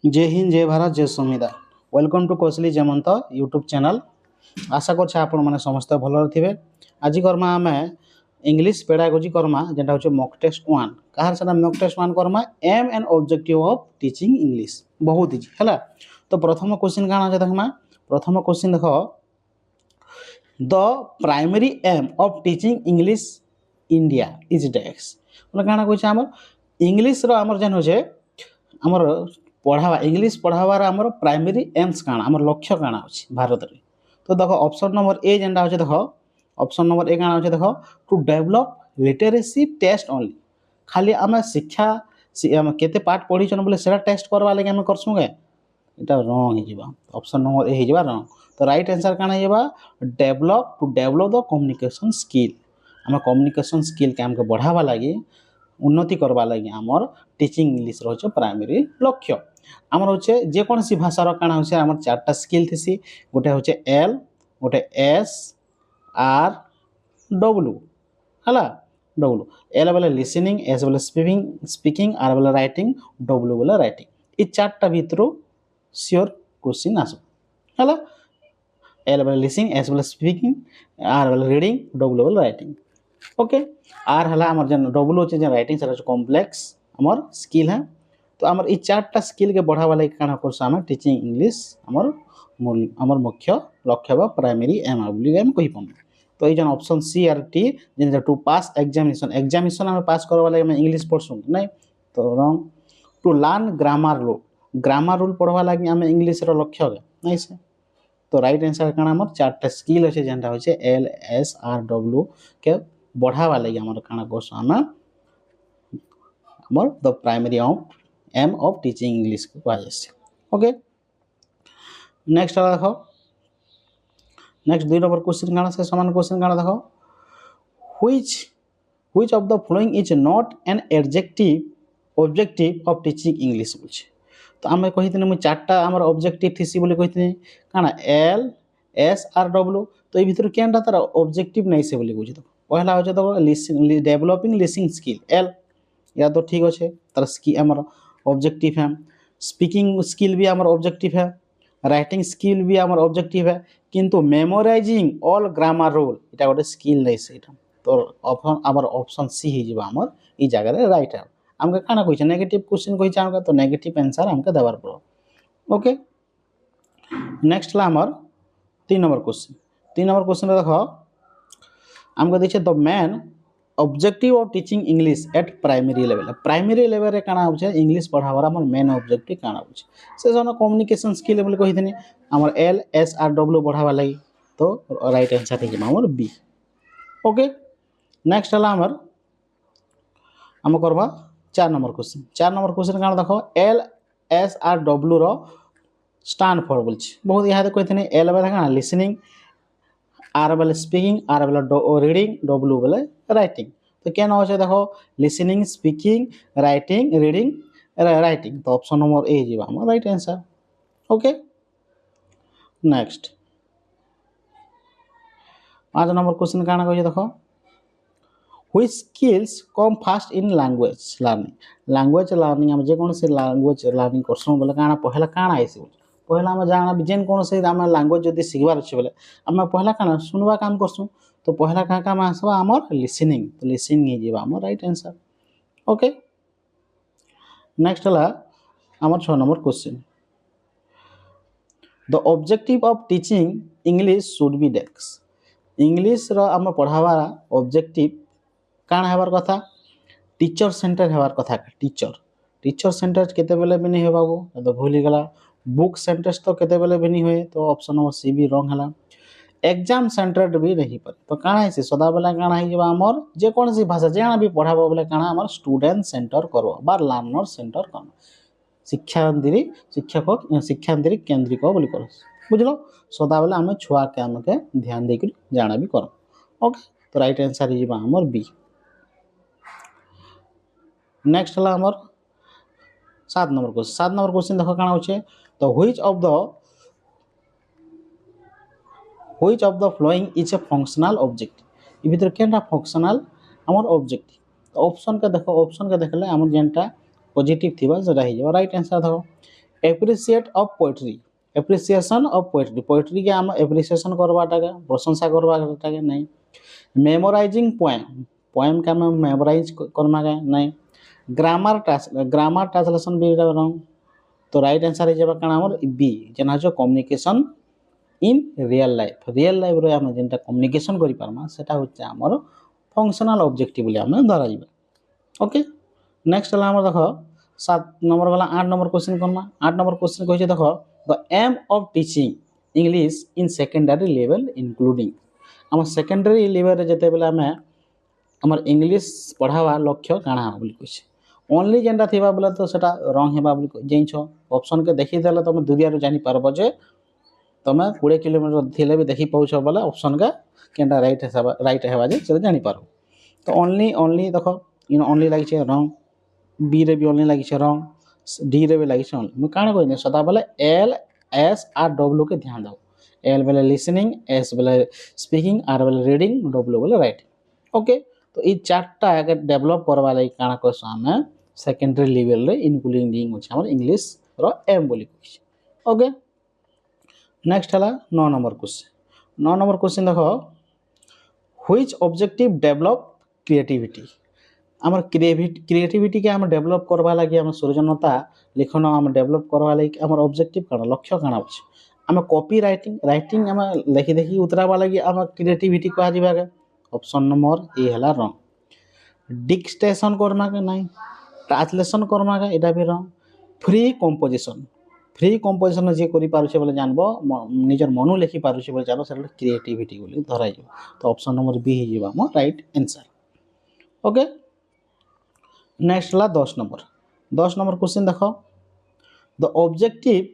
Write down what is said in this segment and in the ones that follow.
जय हिंद जय भारत जय संविधान welcome to Kaushali Jayamant YouTube channel. आशा कर आपण मैंने समस्त भल थे। आज करमा आम इंग्लीश पेडागोजी करमा जेटा हूँ मॉक टेस्ट 1 कहार से मॉक टेस्ट 1 करमा aim and objective of teaching English बहुत इजी है। तो प्रथम क्वेश्चन कौन अच्छे देखमा। प्रथम क्वेश्चन देख the primary aim of teaching English India is डेक्स बोले कौन कहे आम इंग्लीश आमर जेन होचे आमर पढ़ावा इंग्लीश पढ़ावार आमर प्राइमरी एम्स काण आमर लक्ष्य काण अच्छे भारत में। तो देख ऑप्शन नंबर ए जेनटा अच्छे देख ऑप्शन नंबर ए काण अच्छे देख to develop literacy test only खाली आम शिक्षा केते पाठ पढ़ीछन बोले सेटा टेस्ट करवा लगे आम करसुँ गे इटा रंग हो ऑप्शन नंबर ए हो रंग। तो राइट आंसर काण हो develop to develop the communication skill आम कम्युनिकेशन स्किल के आमके बढ़ावा लगी उन्नति करवा लगी आमर टीचिंग इंग्लीश रोचे प्राइमरी लक्ष्य। आमर होचे जेकोसी भाषार काण होचे आमर चारटा स्किल थी गोटे होचे एल गोटे एस आर डब्ल्यू है डब्ल्यू एल बोले लिसनिंग एस बोले स्पीकिंग आर बोले राइटिंग डब्ल्यू बोले राइटिंग ये चारटा भितर सियोर क्वेश्चन आस है। एल बोले लिसनिंग एस बोले स्पीकिंग आर बोले रीडिंग डब्ल्यू बोले राइटिंग ओके। आर है आमर जेन डब्ल्यू होचे जेन राइटिंग से कॉम्प्लेक्स आमर स्किल है। तो आमर ये चारटा स्किल के बढ़ावा लगे काण कर टीचिंग इंग्लीश आमर मुख्य लक्ष्य बा प्राइमरी एम बोली आम कही पाऊँ। तो ये ऑप्शन सी आर टी जेन टू पास एग्जामिनेशन आम पास करवा लगे आम इंग्लीश पढ़सुँ नहीं तो रंग। टू लर्न ग्रामर रूल पढ़वा लगे आम इंग्लीश लक्ष्य नहीं से। तो राइट आंसर काण आमर चारटा स्किल अच्छे जेनटा होचे एल एस आर डब्ल्यू के बढ़ावा लगे आमर काण करसुँ आमर the primary of aim of teaching English को कह ओके। नेक्स्ट देख नेक्स्ट 2 नंबर क्वेश्चन काण से समान क्वेश्चन काण देख which of the following is not an objective of teaching English बोलछे। तो आम कही मुझे चार्टा आम ऑब्जेक्टिव थी बोली कही कण एल एस आर डब्ल्यू। तो ये भितर क्या तार ऑब्जेक्टिव नहीं से बोली कहे। पहला हो तो डेवलपिंग लिसनिंग स्किल एल या तो ठीक अच्छे तार आमर ऑब्जेक्टिव है। स्पीकिंग स्किल भी आमर ऑब्जेक्टिव है। राइटिंग स्किल भी आमर ऑब्जेक्टिव है किंतु मेमोराइजिंग ऑल ग्रामर रूल इटा गोटे स्किल नहीं से। तो आमर ऑप्शन सी हो आमर ई जगह राइट है आमके काना कही नेगेटिव क्वेश्चन कही आमके तो नेगेटिव आंसर आमके देवार पड़ो ओके। नेक्स्ट आमर 3 नंबर क्वेश्चन देख आमको देखिए the main objective of teaching English at primary level रे काना होचे इंग्लिश पढ़ावार आमर मेन ऑब्जेक्टिव काना होचे से जन कम्युनिकेशन स्किल बोली कही आमर एल एस आर डब्ल्यू बढ़ावा लगी। तो राइट आंसर है आमर बी ओके। नेक्स्ट आमर आम करवा 4 नंबर क्वेश्चन काना देख एल एस आर डब्ल्यू रो स्टैंड फॉर बोल बहुत यहाँ कही एल बोले क्या लिसनिंग आर बोले स्पीकिंग आर बोले रीडिंग डब्ल्यू बोले राइटिंग। तो क्या ना देख listening speaking writing reading writing. तो ऑप्शन नंबर ए जी आम right answer okay. Next 5 number question काना कही देख which skills come fast in language learning आम जेकोसी लैंग्वेज लर्निंग करसुँ बोले काना पहला काना आइसी पहला आम जाना जेन कौन से आम लैंग्वेज जदि शिखबार अच्छे बोले आम पहला काना सुनवा काम करसुँ। तो पहला क्या काम आसवा आमर लिसनिंग तो लिसनिंग हो आम राइट आंसर ओके। नेक्स्ट है आमर 6 number question the objective of teaching English should be desk English आम पढ़ावा ऑब्जेक्टिव काण हेबार कथा टीचर सेंटर हेबार कथा टीचर सेंटर केते बेले भी नहीं होगा तो भूल गला। बुक सेंटर तो केते बेले भी नहीं हुए तो ऑप्शन नंबर सी भी रंग है। एग्जाम सेंटर भी नहीं पर तो काण है सदा बेला काण है आमर जेकोसी भाषा जहाँ भी पढ़ाबो बोले काण आमर स्टूडेंट सेंटर करवा बा लर्नर सेंटर कर शिक्षांतरी केंद्रिक बोली कर बुझल सदा बेला आम छुआ के आमके ध्यान देकर जाना भी कर ओके। तो राइट आंसर हो आमर बी। नेक्स्ट है आमर 7 नंबर क्वेश्चन देख काण होचे तो which of the following is a functional objective ये भीतर क्या फंक्शनल आमर ऑब्जेक्टिव। तो ऑप्शन के देखले आमर जेनटा पॉजिटिव थी राइट आंसर देख appreciate of poetry appreciation of poetry poetry के आम एप्रिसिएशन करवाटा के प्रशंसा करवाटा के नहीं मेमोराइजिंग पोएम पोएम के आम मेमोराइज करमा के नहीं ग्रामर ट्रांसलेशन भी रंग तो राइट आंसर हो जाबा काना हमर बी जेना जो कम्युनिकेशन इन रियल लाइफ रे हम जेनटा कम्युनिकेशन करि पारमा सेटा होचे हमर फंक्शनल ऑब्जेक्टिव बोली हम धरा जिबा ओके नेक्स्ट हला हमर देखो 7 नंबर वाला 8 नंबर क्वेश्चन करमा 8 नंबर क्वेश्चन कहिছে देखो the aim of teaching English in secondary level including हम सेकेंडरी लेवल रे जते बेला हमें हमर इंग्लिश पढ़ावा लक्ष्य काना बोली कहिছে ओनली जेनटा थिबा बोला तो सेटा रंग हेबा बोली जेइछो ऑप्शन के देखि देला तुम दुनिया रो जानि पारबो जे तुम 20 किलोमीटर थिले भी देखि पाउछ बोला ऑप्शन का केनटा राइट हेबा जे से जानि पारो तो ओनली देखो इन ओनली लागि छे रंग बी रे भी ओनली लागि छे रंग डी रे भी लागि छे ओनली मैं काना कहने सदा बोले एल एस आर डब्ल्यू के ध्यान दो एल बोले लिसनिंग एस बोले स्पीकिंग आर बोले रीडिंग डब्ल्यू बोले राइटिंग ओके तो ये चारटा अगर डेवलप करवा लगी काना कहसो हमें सेकेंडरी लेवल रे इंक्लूडिंग होछ हमर इंग्लिश रो एम बोली कहछ ओके नेक्स्ट हला 9 नंबर क्वेश्चन देखो व्हिच ऑब्जेक्टिव डेवलप क्रिएटिविटी हमर क्रिएटिविटी के हम डेवलप करवा लगी हम सृजनता लेखन हम डेवलप करवा लगी हमर ऑब्जेक्टिव काना लक्ष्य काना होछ हम कॉपी राइटिंग हम लिखि देखि उतरावा लगी हम क्रिएटिविटी कहा जिबा के ऑप्शन नंबर ए हला रंग डिक्टेशन करमा के नहीं ट्रांसलेशन करमा के एटा भी रंग फ्री कंपोजिशन जे करि पारुछे बोले जानबो निजर मनु लिखि पारुछे बोले जानो सेटा क्रिएटिविटी बोली धराइ जो तो ऑप्शन नंबर बी ही जिबा मो राइट आंसर ओके नेक्स्ट ला 10 नंबर क्वेश्चन देखो the objective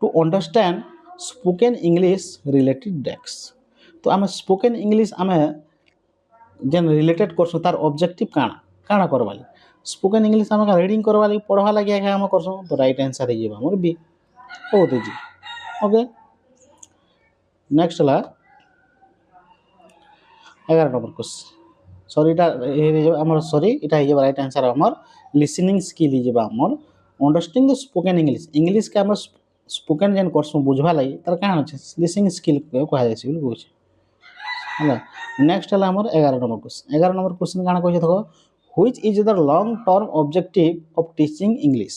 to understand spoken English related desk तो आम स्पोकन इंग्लिश आम जेन रिलेटेड करसु तार ऑब्जेक्टिव काना करवाली स्पोकन इंग्लिश आम रीडिंग करवाली पढ़वा लगी आम करसु तो राइट आंसर हो जाबा हमर बी बहुत इजी ओके नेक्स्ट ला 11 नंबर क्वेश्चन सॉरी इटा हमर सॉरी इटा हो जाबा राइट आंसर हमर लिसनिंग स्किल हो जाबा हमर अंडरस्टैंडिंग द स्पोकन इंग्लिश के हम स्पोकन जेन करसु बुझवा लगी तार काना छै लिसनिंग स्किल कहै छै बोली कहै हला नेक्स्ट हला हमर 11 नंबर क्वेश्चन काना कहै देखो which is the long term objective of teaching English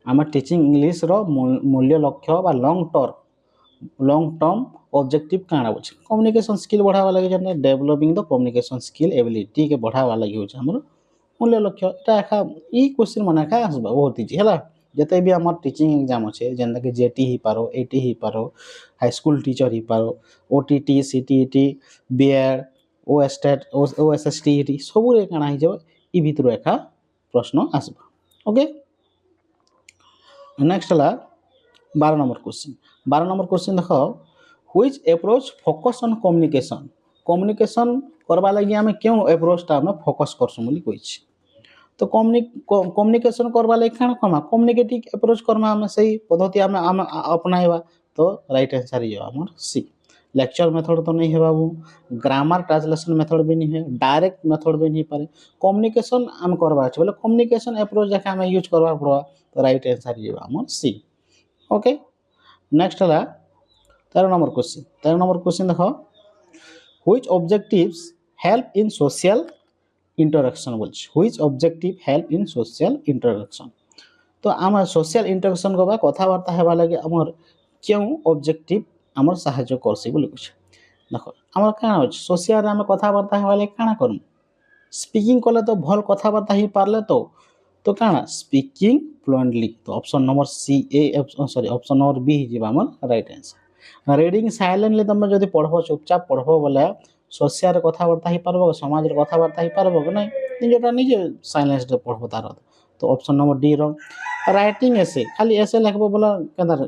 हम टीचिंग इंग्लिश रो मूल्य लक्ष्य बा लॉन्ग टर्म ऑब्जेक्टिव काना होछ कम्युनिकेशन स्किल बढ़ावा लागि जने developing the communication skill ability के बढ़ावा लागि होछ हमर मूल्य लक्ष्य एटा एखा ई क्वेश्चन मने का आसबा बहुत इजी हला जते भी हमर टीचिंग एग्जाम अछि जेंदा के जेटी ही पारो एटी ही पारो हाई स्कूल टीचर ही पारो ओटीटी सीटीईटी बीएड ओएसएसटी सब रे काना ही जब ई भितर एका प्रश्न आसबा ओके नेक्स्ट ला 12 नंबर क्वेश्चन देखो which approach focus on communication करबा लागि हम क्यों अप्रोच ता हम फोकस करसु बोली कहै छी तो कम्युनिकेशन करबा लागि काना कमा कम्युनिकेटिव अप्रोच करमा हम सही पद्धति हम अपनाइबा तो राइट आंसर ही हमर सी लेक्चर मेथड तो नहीं है बाबू ग्रामर ट्रांसलेशन मेथड भी नहीं है डायरेक्ट मेथड भी नहीं पारे कम्युनिकेशन हम करबा छै बोले कम्युनिकेशन अप्रोच जका हम यूज करबा पड़बा तो राइट आंसर ही हमर सी ओके नेक्स्ट हला 13 नंबर क्वेश्चन देखो which objectives help in social interaction बोलछ which objective help in social interaction तो आम सोशल इंटरेक्शन करबा कथा वार्ता हेबा लागि हमर क्यों ऑब्जेक्टिव हमर सहायता करसी बोली कुछ देखो हमर काना हो सोशल रे हम कथा वार्ता हेबा लागि काना करू स्पीकिंग करले तो भल कथा वार्ता ही पारले तो काना स्पीकिंग फ्लुएंटली तो option number C option number B ही जिबा हमर राइट आंसर रीडिंग साइलेंटली तुम जदि पढ़बो चुपचाप पढ़बो बोले सोशल रे कथा वार्ता ही पारबो समाज रे कथा वार्ता ही पारबो कि नहीं निजेटा निजे साइलेंस रे पढ़बो तार तो ऑप्शन नंबर डी रंग राइटिंग ऐसे खाली ऐसे लिखबो बोला केदार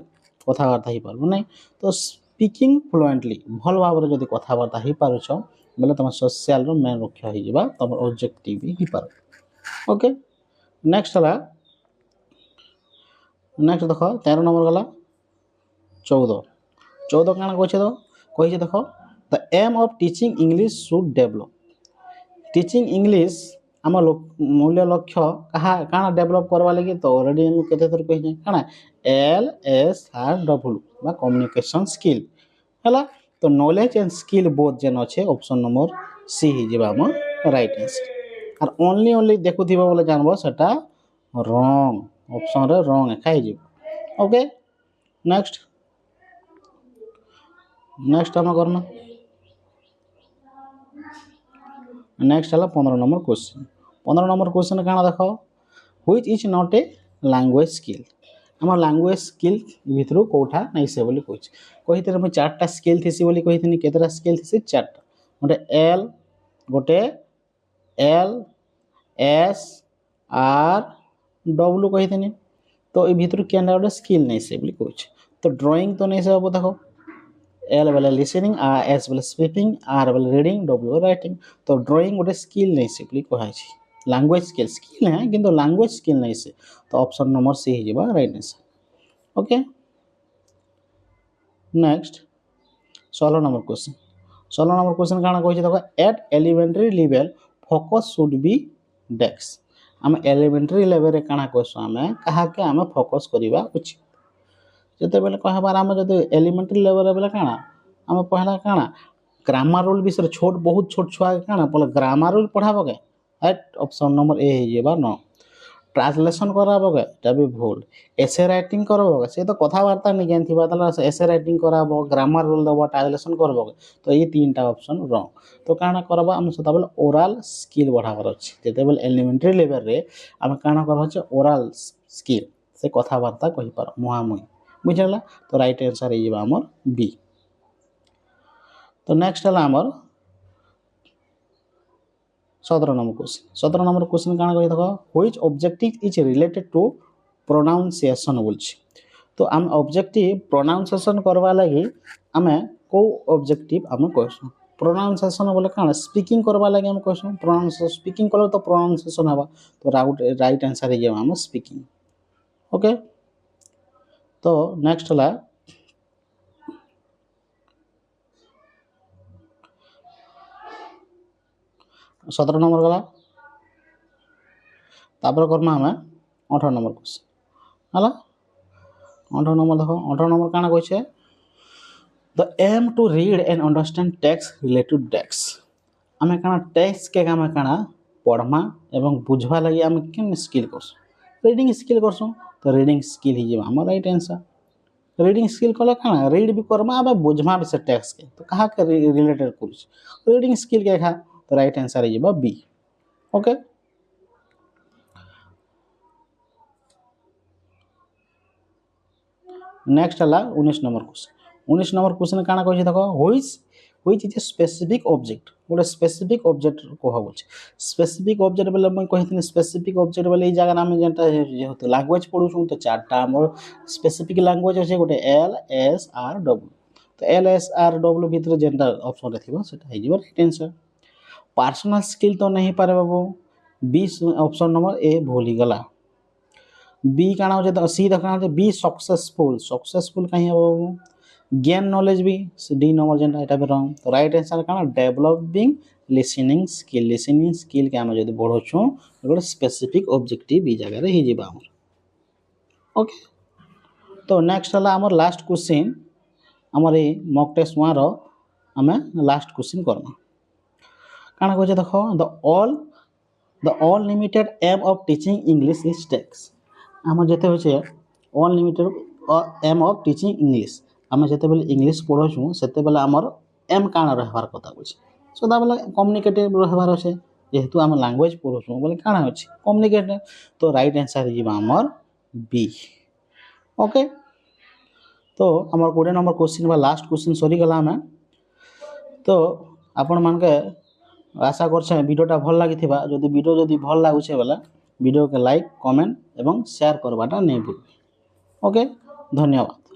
कथा वार्ता ही पारबो नहीं तो स्पीकिंग फ्लुएंटली भल भाव रे जदि कथा वार्ता ही पारुछ बोले तुम सोशल रो मेन लक्ष्य ही जिबा तुम ऑब्जेक्टिव ही पार ओके नेक्स्ट देखो 13 नंबर गला 14 काना कहै देखो the aim of teaching English should develop teaching English आम मूल्य लक्ष्य कहा काना डेभलप करवा लगी तो ऑलरेडी केते थर कहि काना LSR बा कम्युनिकेशन स्किल हला। तो नॉलेज एंड स्किल बोथ जेन अच्छे ऑप्शन नंबर सी ही जिबा हम राइट आंसर। और ओनली देखुथिबा बोले जानबो सेटा रॉन्ग ऑप्शन रे रॉन्ग है खाइ जिवो। ओके नेक्स्ट हम करना नेक्स्ट है 15 नंबर क्वेश्चन। 15 नंबर क्वेश्चन काना देखो which is not a language skill. आम लैंग्वेज स्किल भितर कौटा नहीं से बोली कही मुझे 4टा स्किल थी बोली कही केतटा स्किल थी 4टा गोटे LS R W कही तो ये भितर क्या गोटे स्किल नहीं से बोली कह। तो ड्राइंग तो नहीं से हम देखो L बोले लिसनिंग S बोले स्पीकिंग R बोले रीडिंग W राइटिंग। तो ड्राइंग गोटे स्किल नहीं से बोली कह लैंग्वेज स्किल है किंतु लैंग्वेज स्किल नहीं से। तो ऑप्शन नंबर सी ही जिबा right answer. Okay next 16 number question. 16 number question काना कहि देखो at elementary level focus should be desk. आम एलिमेंटरी लेवल रे काना कहसु आमे कहा के आमे फोकस करिबा उचित। जते बेले कहबार आम जते एलिमेंटरी लेवल बेले काना आम पहला काना ग्रामर रूल विषय छोट बहुत छोट छुआ काना पहले ग्रामर रूल पढ़ाबो के एट ऑप्शन नंबर ए ही जेबा न। ट्रांसलेशन कराबो के ता भी भूल। एसे राइटिंग करबो के से तो कथावार्ता नहीं जानथिबा तला एसे राइटिंग कराबो ग्रामर रूल दबो ट्रांसलेशन करबो के तो ये तीनटा ऑप्शन रॉन्ग। तो काना करबा हम सदा बेले ओरल स्किल बढ़ाबर अछि। जते बेले एलिमेंटरी लेवल रे हम काना करबो छ ओरल स्किल से कथावार्ता कहि पार मुहामुही बुझला। तो राइट आंसर है जेबा हमर बी। तो नेक्स्ट है हमर 17 नंबर क्वेश्चन। 17 नंबर क्वेश्चन काना कहि देखो which objective is related to pronunciation बोलछि। तो आम ऑब्जेक्टिव प्रोनाउंसिएशन करवा लगी आमे को ऑब्जेक्टिव आम कहसु। प्रोनाउंसिएशन बोले काना स्पीकिंग करवा लगी हम कहसु प्रोनाउंसिएशन स्पीकिंग कलो तो प्रोनाउंसिएशन हवा। तो राइट आंसर है जेबा हम स्पीकिंग। ओके तो नेक्स्ट है 17 नंबर गला तापर करमा हमें 18 नंबर क्वेश्चन हला। 18 नंबर देखो 18 नंबर काना कहछे the aim to read and understand text related text. आमे काना टेक्स्ट के आमे काना पढ़मा एवं बुझवा लगी आमे केन स्किल करसु रीडिंग स्किल करसु। तो रीडिंग स्किल ही जेबा हमर राइट आंसर। रीडिंग स्किल कला काना रीड भी करमा अब बुझमा भी से टेक्स्ट के तो कहा के रिलेटेड कुछ रीडिंग स्किल के खा। तो राइट आंसर है जेबा बी। ओके नेक्स्ट है 19 नंबर क्वेश्चन। 19 नंबर क्वेश्चन काना कहछि देखो which is a specific object गोटे स्पेसिफिक ऑब्जेक्ट कह बोल। स्पेसिफिक ऑब्जेक्ट बोले मुझे कही स्पेसिफिक ऑब्जेक्ट बोले जगह आम जेनटा जेहेतु लैंग्वेज पढ़ुँ तो 4टा आम स्पेसिफिक लैंग्वेज अच्छे गोटे LSRW। तो LSRW भितर जेनटा ऑप्शन रे थिबो सेटा हे जिवो राइट आंसर। पर्सनल स्किल तो नहीं पारे बाबू बी ऑप्शन नंबर ए भूल ही गला। बी काना हो सी देखना बी सक्सेसफुल कहीं बाबू गेन नॉलेज भी डी नंबर जेनटा एटा भी रॉन्ग। तो राइट आंसर काना डेवलपिंग लिसनिंग स्किल के आम जब बढ़ाऊँ गोटे स्पेसिफिक ऑब्जेक्टिव बी जगह ही जीवा हमर। ओके तो नेक्स्ट है आमर लास्ट क्वेश्चन आमर ये मॉक टेस्ट 1 रो आम लास्ट क्वेश्चन करना काना कहछे देखो the all limited aim of teaching English is text. आम जते होचे all limited aim of teaching English आम जते बेले इंग्लिश पढ़ाऊँ सेते बेले आमर एम काना रहबार कथा बोलछे सदा बेले कम्युनिकेटिव रहबार अच्छे जेहेतु आम लैंग्वेज पढ़ाऊँ बोले काना अच्छे कम्युनिकेटिव। तो राइट आंसर जीवा आमर बी। ओके तो आमर 20 नंबर क्वेश्चन बा लास्ट क्वेश्चन सरी गला आम। तो आपण मानके आशा कर वीडियोटा भल लगी जदि वीडियो जदि भल लगुचे बोले वीडियो के लाइक कमेंट एवं शेयर करवाटा नहीं भूल। ओके धन्यवाद।